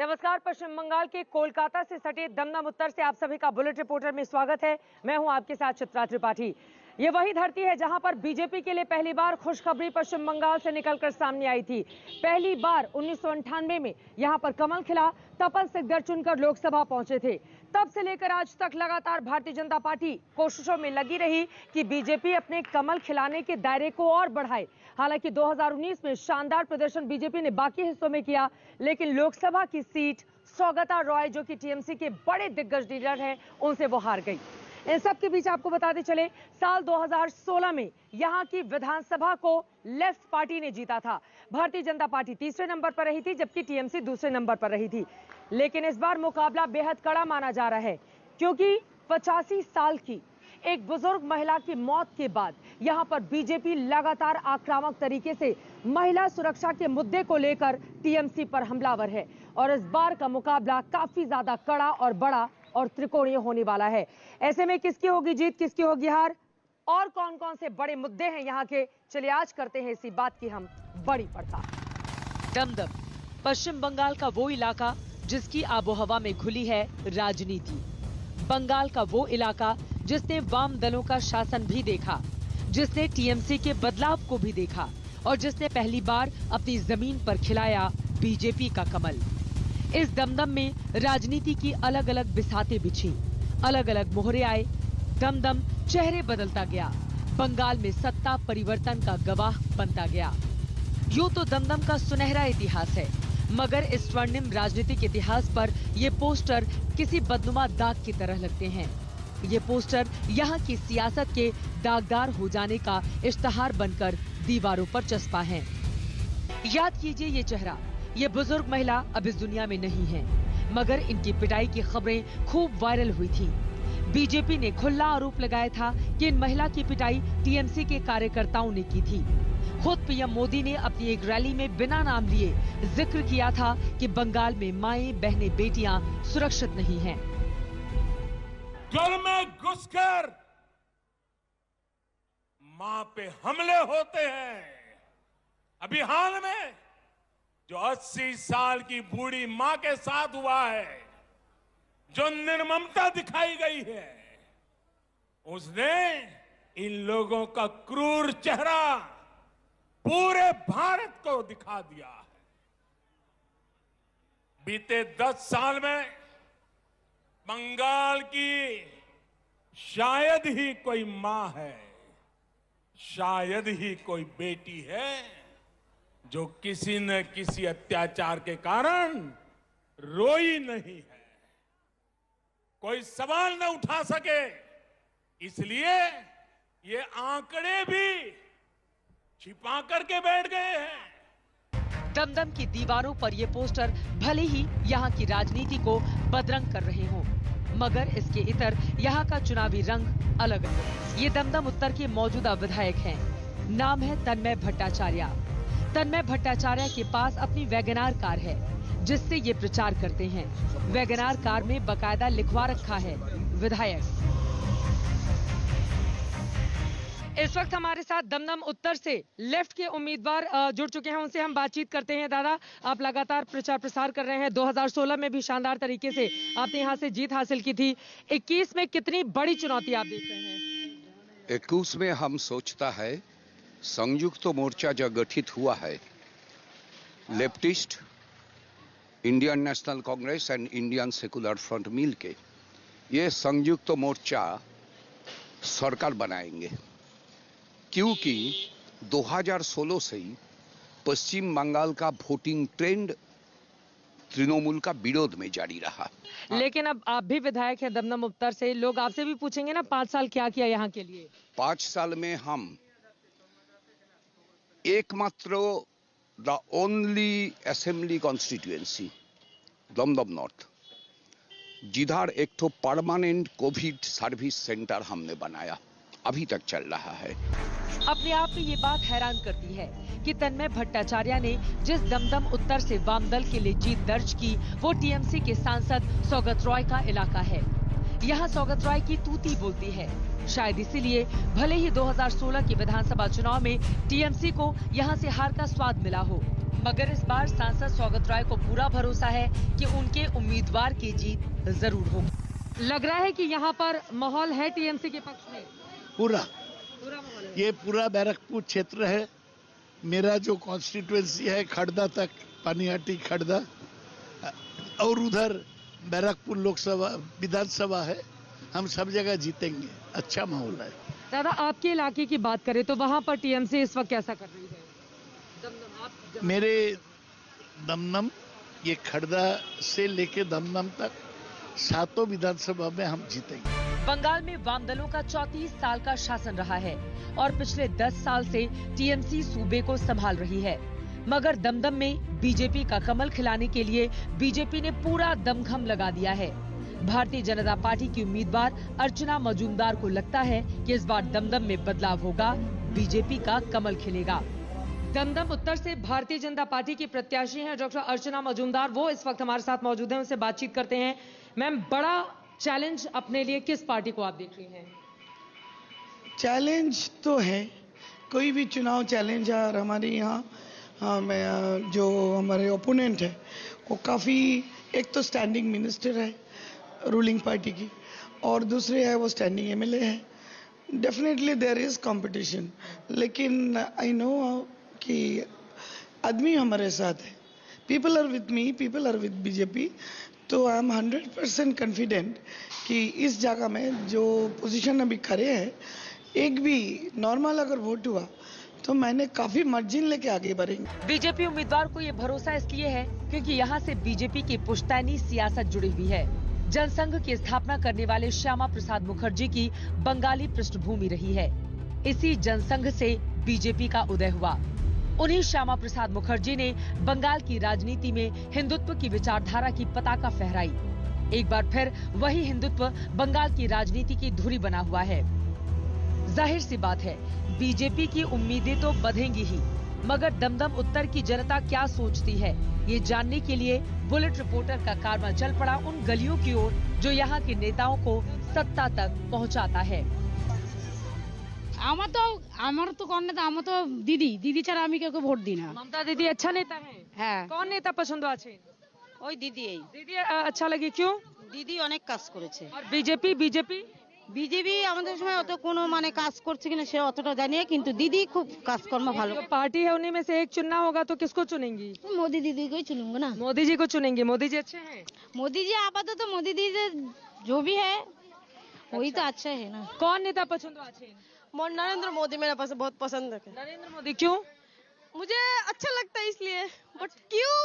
नमस्कार। पश्चिम बंगाल के कोलकाता से सटे दमदम उत्तर से आप सभी का बुलेट रिपोर्टर में स्वागत है। मैं हूं आपके साथ चित्रा त्रिपाठी। ये वही धरती है जहां पर बीजेपी के लिए पहली बार खुशखबरी पश्चिम बंगाल से निकलकर सामने आई थी। पहली बार 1998 में यहां पर कमल खिला, तपन सिंह गढ़ चुनकर लोकसभा पहुंचे थे। तब से लेकर आज तक लगातार भारतीय जनता पार्टी कोशिशों में लगी रही कि बीजेपी अपने कमल खिलाने के दायरे को और बढ़ाए। हालांकि 2019 में शानदार प्रदर्शन बीजेपी ने बाकी हिस्सों में किया, लेकिन लोकसभा की सीट सौगता रॉय जो कि टीएमसी के बड़े दिग्गज लीडर हैं, उनसे वो हार गई। इन सब के बीच आपको बताते चले, साल 2016 में यहां की विधानसभा को लेफ्ट पार्टी ने जीता था। भारतीय जनता पार्टी तीसरे नंबर पर रही थी, जबकि टीएमसी दूसरे नंबर पर रही थी। लेकिन इस बार मुकाबला बेहद कड़ा माना जा रहा है, क्योंकि 85 साल की एक बुजुर्ग महिला की मौत के बाद यहां पर बीजेपी लगातार आक्रामक तरीके से महिला सुरक्षा के मुद्दे को लेकर टीएमसी पर हमलावर है। और इस बार का मुकाबला काफी ज्यादा कड़ा और बड़ा और त्रिकोणीय होने वाला है। ऐसे में किसकी होगी जीत, किसकी होगी हार, और कौन कौन से बड़े मुद्दे हैं यहाँ के, चलिए आज करते हैं इसी बात की हम बड़ी पड़ताल। दमदम पश्चिम बंगाल का वो इलाका जिसकी आबोहवा में घुली है राजनीति। बंगाल का वो इलाका जिसने वाम दलों का शासन भी देखा, जिसने टीएमसी के बदलाव को भी देखा और जिसने पहली बार अपनी जमीन पर खिलाया बीजेपी का कमल। इस दमदम में राजनीति की अलग अलग बिसातें बिछी, अलग अलग मोहरे आए, दमदम चेहरे बदलता गया, बंगाल में सत्ता परिवर्तन का गवाह बनता गया। यूं तो दमदम का सुनहरा इतिहास है, मगर इस स्वर्णिम राजनीतिक इतिहास पर ये पोस्टर किसी बदनुमा दाग की तरह लगते हैं। ये पोस्टर यहाँ की सियासत के दागदार हो जाने का इश्तहार बनकर दीवारों पर चस्पा है। याद कीजिए ये चेहरा, ये बुजुर्ग महिला अब इस दुनिया में नहीं है, मगर इनकी पिटाई की खबरें खूब वायरल हुई थी। बीजेपी ने खुला आरोप लगाया था कि इन महिला की पिटाई टीएमसी के कार्यकर्ताओं ने की थी। खुद पीएम मोदी ने अपनी एक रैली में बिना नाम लिए जिक्र किया था कि बंगाल में माएं, बहनें, बेटियां सुरक्षित नहीं हैं। घर में घुसकर मां पे हमले होते हैं। अभी हाल में जो 80 साल की बूढ़ी मां के साथ हुआ है, जो निर्ममता दिखाई गई है, उसने इन लोगों का क्रूर चेहरा पूरे भारत को दिखा दिया है। बीते 10 साल में बंगाल की शायद ही कोई मां है, शायद ही कोई बेटी है जो किसी न किसी अत्याचार के कारण रोई नहीं है, कोई सवाल न उठा सके। इसलिए ये आंकड़े भी छिपा करके बैठ गए हैं। दमदम की दीवारों पर ये पोस्टर भले ही यहाँ की राजनीति को बदरंग कर रहे हों, मगर इसके इतर यहाँ का चुनावी रंग अलग है। ये दमदम उत्तर के मौजूदा विधायक हैं, नाम है तन्मय भट्टाचार्य। तन्मय भट्टाचार्य के पास अपनी वैगनार कार है, जिससे ये प्रचार करते हैं। वैगनार कार में बकायदा लिखवा रखा है विधायक। इस वक्त हमारे साथ दमदम उत्तर से लेफ्ट के उम्मीदवार जुड़ चुके हैं, उनसे हम बातचीत करते हैं। दादा, आप लगातार प्रचार प्रसार कर रहे हैं, 2016 में भी शानदार तरीके से आपने यहाँ से जीत हासिल की थी। 21 में कितनी बड़ी चुनौती आप देख रहे हैं? 21 में हम सोचता है संयुक्त मोर्चा जो गठित हुआ है, leftist, Indian National Congress and Indian Secular Front मिल के ये संयुक्त मोर्चा सरकार बनाएंगे, क्योंकि 2016 से ही पश्चिम बंगाल का वोटिंग ट्रेंड तृणमूल का विरोध में जारी रहा। लेकिन अब आप भी विधायक हैं दमदम उत्तर से, लोग आपसे भी पूछेंगे ना 5 साल क्या किया यहाँ के लिए? 5 साल में हम एकमात्र the only assembly constituency Dum Dum North, जिधर एक तो परमानेंट कोविड सर्विस सेंटर हमने बनाया, अभी तक चल रहा है। अपने आप में ये बात हैरान करती है कि तन्मय भट्टाचार्य ने जिस दमदम उत्तर से वाम दल के लिए जीत दर्ज की, वो टीएमसी के सांसद सौगत रॉय का इलाका है। यहाँ सौगत रॉय की तूती बोलती है। शायद इसीलिए भले ही 2016 के विधानसभा चुनाव में टीएमसी को यहाँ से हार का स्वाद मिला हो, मगर इस बार सांसद सौगत रॉय को पूरा भरोसा है कि उनके उम्मीदवार की जीत जरूर होगी। लग रहा है कि यहाँ पर माहौल है टीएमसी के पक्ष में। पूरा माहौल है। ये पूरा बैरकपुर क्षेत्र है। मेरा जो कॉन्स्टिट्यूएंसी है खड़दा तक, पानीहाटी खड़दा, और उधर बैरकपुर लोकसभा विधानसभा है। हम सब जगह जीतेंगे। अच्छा माहौल है। दादा, आपके इलाके की बात करें तो वहाँ पर टीएमसी इस वक्त कैसा कर रही है? दमदम, आप मेरे दमदम, ये खड़दा से लेके दमदम तक 7 विधानसभा में हम जीतेंगे। बंगाल में वाम दलों का 34 साल का शासन रहा है और पिछले 10 साल से टीएमसी सूबे को संभाल रही है। मगर दमदम में बीजेपी का कमल खिलाने के लिए बीजेपी ने पूरा दमखम लगा दिया है। भारतीय जनता पार्टी की उम्मीदवार अर्चना मजूमदार को लगता है कि इस बार दमदम में बदलाव होगा, बीजेपी का कमल खिलेगा। दमदम उत्तर से भारतीय जनता पार्टी की प्रत्याशी हैं डॉक्टर अर्चना मजूमदार, वो इस वक्त हमारे साथ मौजूद हैं, उनसे बातचीत करते हैं। मैम, बड़ा चैलेंज अपने लिए किस पार्टी को आप देख रही हैं? चैलेंज तो है, कोई भी चुनाव चैलेंज है। और हमारे यहाँ जो हमारे ओपोनेंट है वो काफ़ी, एक तो स्टैंडिंग मिनिस्टर है रूलिंग पार्टी की, और दूसरे है वो स्टैंडिंग एमएलए है। डेफिनेटली देयर इज कंपटीशन, लेकिन आई नो कि आदमी हमारे साथ है। People are with me, people are with BJP. तो आई एम 100% कॉन्फिडेंट कि इस जगह में जो पोजीशन अभी खड़े हैं, एक भी नॉर्मल अगर वोट हुआ तो मैंने काफी मार्जिन लेके आगे बढ़ेंगे। बीजेपी उम्मीदवार को ये भरोसा इसलिए है क्योंकि यहाँ से बीजेपी की पुश्तैनी सियासत जुड़ी हुई है। जनसंघ की स्थापना करने वाले श्यामा प्रसाद मुखर्जी की बंगाली पृष्ठभूमि रही है। इसी जनसंघ से बीजेपी का उदय हुआ। उन्हीं श्यामा प्रसाद मुखर्जी ने बंगाल की राजनीति में हिंदुत्व की विचारधारा की पताका फहराई। एक बार फिर वही हिंदुत्व बंगाल की राजनीति की धुरी बना हुआ है। जाहिर सी बात है, बीजेपी की उम्मीदें तो बढ़ेंगी ही, मगर दमदम उत्तर की जनता क्या सोचती है, ये जानने के लिए बुलेट रिपोर्टर का कारवां चल पड़ा उन गलियों की ओर जो यहाँ के नेताओं को सत्ता तक पहुँचाता है। আমার তো কোন নেতা, আমার তো দিদি ছাড়া আমি কাউকে ভোট দিই না। ममता दीदी अच्छा नेता है? হ্যাঁ, कौन नेता पसंद আছে? ওই দিদি दीदी अच्छा लगे, क्यों? দিদি অনেক কাজ করেছে। और बीजेपी বিজেপি আমাদের সময় অত কোনো মানে কাজ করছে কিনা সে অতটা জানি না, কিন্তু দিদি খুব কাজকর্ম ভালো। जो पार्टी है उन्हीं में से एक चुनना होगा तो किसको चुनेंगी? মোদি দিদিকেই চুনুঙ্গা না। मोदी जी को चुनेंगे। मोदी जी अच्छे हैं? मोदी जी आपातत मोदी दीदी जो भी है वही तो अच्छा है ना। कौन नेता पसंद আছে? नरेंद्र मोदी मेरा बहुत पसंद है। नरेंद्र मोदी, क्यों? मुझे अच्छा लगता है इसलिए, बट क्यों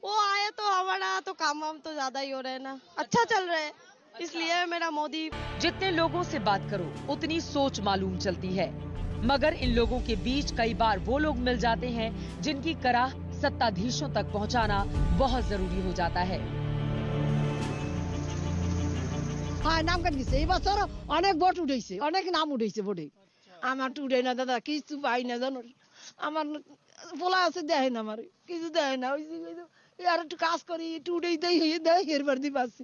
वो आया तो हमारा तो काम वाम तो ज्यादा ही हो रहा है ना, अच्छा चल रहा है, इसलिए मेरा मोदी। जितने लोगों से बात करो उतनी सोच मालूम चलती है, मगर इन लोगों के बीच कई बार वो लोग मिल जाते हैं जिनकी कराह सत्ताधीशों तक पहुंचाना बहुत जरूरी हो जाता है। হ্যাঁ, নাম কাট গেছে। এই বছর অনেক ভোট উঠেছে, অনেক নাম উঠেছে ভোটে। আমার তো উঠে না দাদা, কিছু পাই না জানো। আমার বলা আছে দেয় না, আমার কিছু দেয় না। ওই আর একটু কাজ করি, একটু উঠেই দেয় এরবার দিয়ে পাচ্ছি।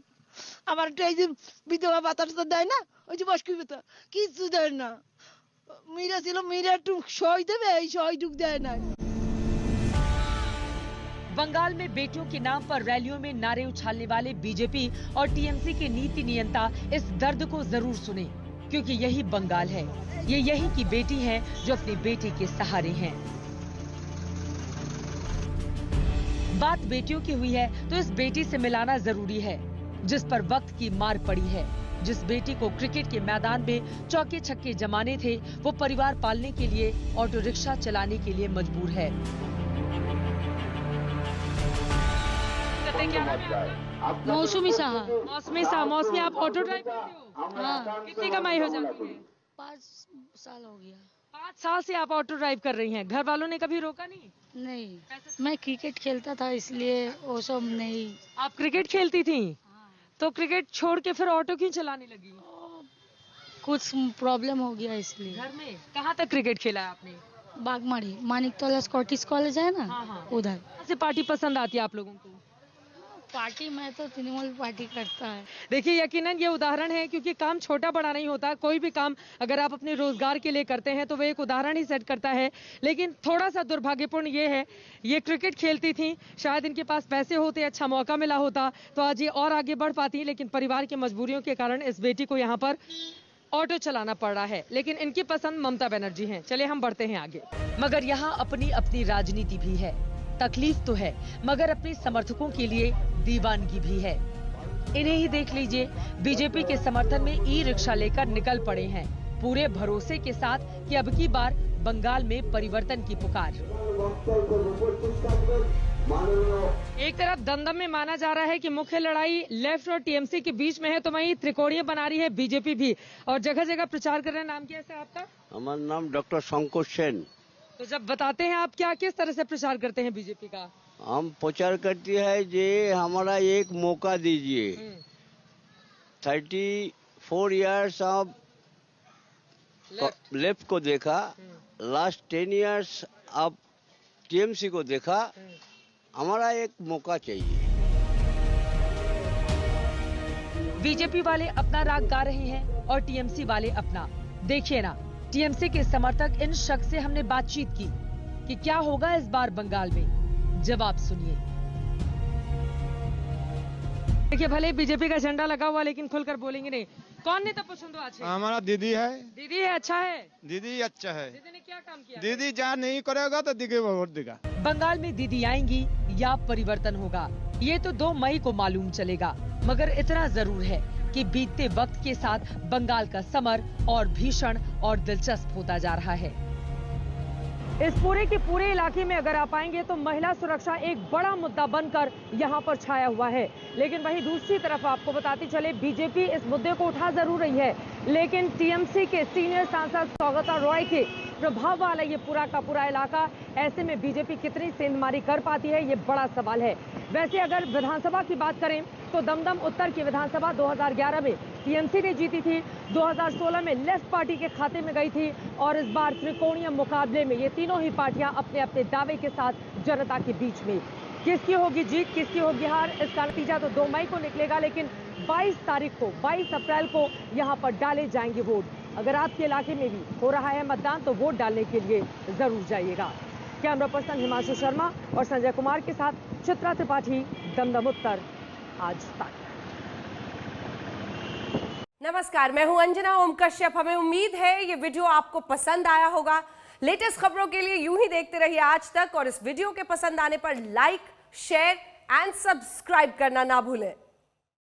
আমার একটু এই যে বিধবা ভাতাটা তো দেয় না, ওই যে বয়স্ক ভাতা কিছু দেয় না। মেয়েরা ছিল, মেয়েরা একটু সই দেবে, এই সইটুক দেয় না। बंगाल में बेटियों के नाम पर रैलियों में नारे उछालने वाले बीजेपी और टीएमसी के नीति नियंता इस दर्द को जरूर सुने, क्योंकि यही बंगाल है। ये यही की बेटी हैं जो अपनी बेटे के सहारे हैं। बात बेटियों की हुई है तो इस बेटी से मिलाना जरूरी है जिस पर वक्त की मार पड़ी है। जिस बेटी को क्रिकेट के मैदान में चौके छक्के जमाने थे, वो परिवार पालने के लिए ऑटो रिक्शा चलाने के लिए मजबूर है। मौसमी साहा। मौसमी साहब, मौसमी आप ऑटो ड्राइव करते हो? हाँ, कितनी कमाई हो जाती है? 5 साल हो गया। 5 साल से आप ऑटो ड्राइव कर रही हैं। घर वालों ने कभी रोका नहीं? नहीं, मैं क्रिकेट खेलता था इसलिए वो सब नहीं। आप क्रिकेट खेलती थी तो क्रिकेट छोड़ के फिर ऑटो क्यों चलाने लगी? कुछ प्रॉब्लम हो गया इसलिए। घर में कहाँ तक क्रिकेट खेला है आपने? बागमारी मानिकतोला स्कॉटिश कॉलेज है ना, हाँ, हाँ। उधर। कौन सी पार्टी पसंद आती है आप लोगों को? पार्टी में तो तृणमूल पार्टी करता है। देखिए यकीनन ये उदाहरण है, क्योंकि काम छोटा बड़ा नहीं होता, कोई भी काम अगर आप अपने रोजगार के लिए करते हैं तो वो एक उदाहरण ही सेट करता है। लेकिन थोड़ा सा दुर्भाग्यपूर्ण ये है, ये क्रिकेट खेलती थी, शायद इनके पास पैसे होते, अच्छा मौका मिला होता तो आज ये और आगे बढ़ पाती, लेकिन परिवार की मजबूरियों के कारण इस बेटी को यहाँ पर ऑटो चलाना पड़ रहा है। लेकिन इनकी पसंद ममता बनर्जी है। चलिए हम बढ़ते हैं आगे। मगर यहाँ अपनी अपनी राजनीति भी है। तकलीफ तो है, मगर अपने समर्थकों के लिए दीवानगी भी है। इन्हें ही देख लीजिए, बीजेपी के समर्थन में ई रिक्शा लेकर निकल पड़े हैं, पूरे भरोसे के साथ कि अब की बार बंगाल में परिवर्तन की पुकार। एक तरफ दमदम में माना जा रहा है कि मुख्य लड़ाई लेफ्ट और टीएमसी के बीच में है, तो वहीं त्रिकोणीय बना रही है बीजेपी भी, और जगह जगह प्रचार कर रहे हैं। नाम क्या है आपका? हमारा नाम डॉक्टर शंकर सेन। तो जब बताते हैं आप, क्या किस तरह से प्रचार करते हैं बीजेपी का? हम प्रचार करते हैं जे हमारा एक मौका दीजिए। 34 इयर्स आप लेफ्ट को देखा, लास्ट 10 इयर्स आप टीएमसी को देखा, हमारा एक मौका चाहिए। बीजेपी वाले अपना राग गा रहे हैं और टीएमसी वाले अपना। देखिए ना, टीएमसी के समर्थक इन शख्स से हमने बातचीत की कि क्या होगा इस बार बंगाल में। जवाब सुनिए। देखिए, भले बीजेपी का झंडा लगा हुआ, लेकिन खुलकर बोलेंगे नहीं। कौन नेता पसंद हो आज? हमारा दीदी है। दीदी है, अच्छा है। दीदी अच्छा है। दीदी ने क्या काम किया? दीदी जहाँ नहीं करेगा तो दीदी वोट देगा। बंगाल में दीदी आएंगी या परिवर्तन होगा, ये तो 2 मई को मालूम चलेगा। मगर इतना जरूर है कि बीतते वक्त के साथ बंगाल का समर और भीषण और दिलचस्प होता जा रहा है। इस पूरे के पूरे इलाके में अगर आप आएंगे तो महिला सुरक्षा एक बड़ा मुद्दा बनकर यहाँ पर छाया हुआ है। लेकिन वहीं दूसरी तरफ आपको बताते चले, बीजेपी इस मुद्दे को उठा जरूर रही है, लेकिन टीएमसी के सीनियर सांसद सौगता रॉय के प्रभाव वाला ये पूरा का पूरा इलाका, ऐसे में बीजेपी कितनी सेंधमारी कर पाती है, ये बड़ा सवाल है। वैसे अगर विधानसभा की बात करें तो दमदम उत्तर की विधानसभा 2011 में टीएमसी ने जीती थी, 2016 में लेफ्ट पार्टी के खाते में गई थी, और इस बार त्रिकोणीय मुकाबले में ये तीनों ही पार्टियां अपने अपने दावे के साथ जनता के बीच में। किसकी होगी जीत, किसकी होगी हार, इसका नतीजा तो 2 मई को निकलेगा, लेकिन 22 अप्रैल को यहाँ पर डाले जाएंगे वोट। अगर आपके इलाके में भी हो रहा है मतदान तो वोट डालने के लिए जरूर जाइएगा। कैमरा पर्सन हिमांशु शर्मा और संजय कुमार के साथ चित्रा त्रिपाठी, दमदम उत्तर, आज तक। नमस्कार, मैं हूं अंजना ओम कश्यप। हमें उम्मीद है ये वीडियो आपको पसंद आया होगा। लेटेस्ट खबरों के लिए यूं ही देखते रहिए आज तक, और इस वीडियो के पसंद आने पर लाइक, शेयर एंड सब्सक्राइब करना ना भूलें।